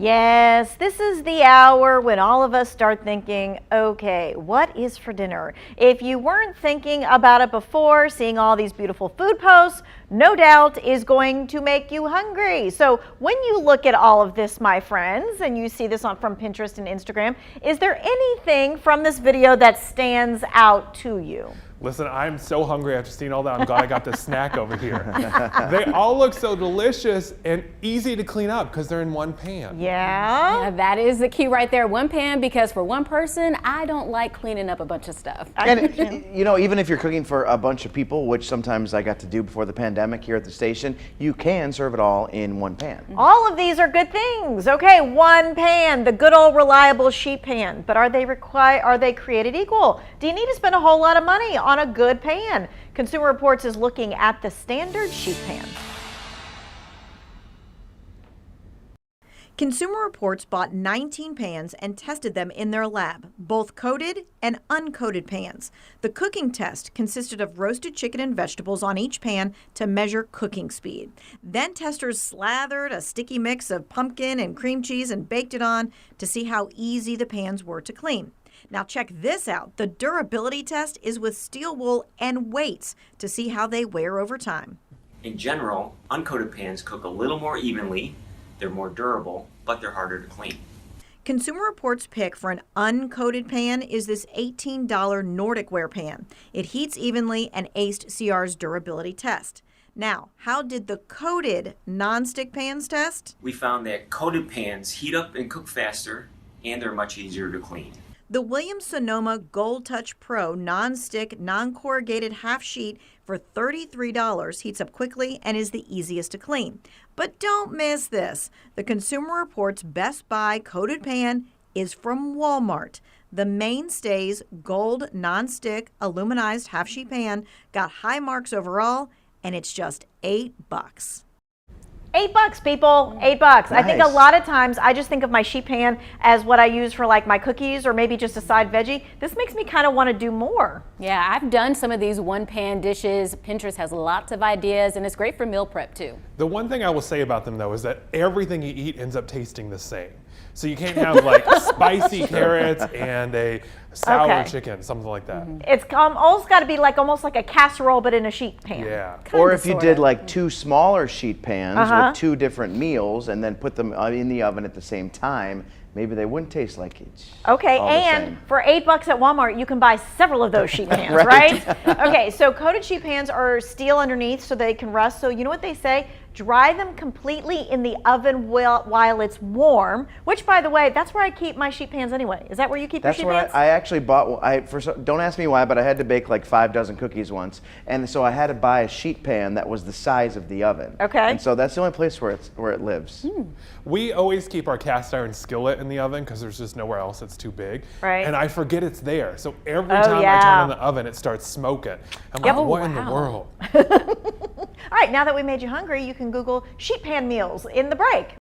Yes, this is the hour when all of us start thinking, okay, what is for dinner? If you weren't thinking about it before, seeing all these beautiful food posts, no doubt is going to make you hungry. So when you look at all of this, my friends, and you see this from Pinterest and Instagram, is there anything from this video that stands out to you? Listen, I'm so hungry after seeing all that. I'm glad I got this snack over here. They all look so delicious and easy to clean up because they're in one pan. Yeah. Yeah, that is the key right there. One pan, because for one person, I don't like cleaning up a bunch of stuff. And you know, even if you're cooking for a bunch of people, which sometimes I got to do before the pandemic here at the station, you can serve it all in one pan. All of these are good things. Okay, one pan, the good old reliable sheet pan. But are they created equal? Do you need to spend a whole lot of money on a good pan? Consumer Reports is looking at the standard sheet pan. Consumer Reports bought 19 pans and tested them in their lab, both coated and uncoated pans. The cooking test consisted of roasted chicken and vegetables on each pan to measure cooking speed. Then testers slathered a sticky mix of pumpkin and cream cheese and baked it on to see how easy the pans were to clean. Now check this out. The durability test is with steel wool and weights to see how they wear over time. In general, uncoated pans cook a little more evenly, they're more durable, but they're harder to clean. Consumer Reports' pick for an uncoated pan is this $18 Nordic Ware pan. It heats evenly and aced CR's durability test. Now, how did the coated nonstick pans test? We found that coated pans heat up and cook faster, and they're much easier to clean. The Williams-Sonoma Gold Touch Pro non-stick, non-corrugated half sheet for $33 heats up quickly and is the easiest to clean. But don't miss this. The Consumer Reports Best Buy coated pan is from Walmart. The Mainstays Gold non-stick aluminized half sheet pan got high marks overall, and it's just $8. $8, people, $8. Nice. I think a lot of times I just think of my sheet pan as what I use for like my cookies or maybe just a side veggie. This makes me kind of want to do more. Yeah, I've done some of these one pan dishes. Pinterest has lots of ideas, and it's great for meal prep too. The one thing I will say about them though is that everything you eat ends up tasting the same. So you can't have like spicy carrots and a sour chicken, something like that. It's almost got to be like almost like a casserole but in a sheet pan. Yeah. Or if you did like two smaller sheet pans with two different meals and then put them in the oven at the same time, maybe they wouldn't taste like each. Okay, and for $8 at Walmart, you can buy several of those sheet pans, right? Okay, so coated sheet pans are steel underneath so they can rust. So you know what they say? Dry them completely in the oven while it's warm, which, by the way, that's where I keep my sheet pans anyway. Is that where you keep your sheet pans? That's where I actually bought, don't ask me why, but I had to bake like 5 dozen cookies once. And so I had to buy a sheet pan that was the size of the oven. Okay. And so that's the only place where it lives. We always keep our cast iron skillet in the oven because there's just nowhere else that's too big. Right. And I forget it's there. So every time I turn on the oven, it starts smoking. I'm like, what in the world? All right, now that we made you hungry, you can Google sheet pan meals in the break.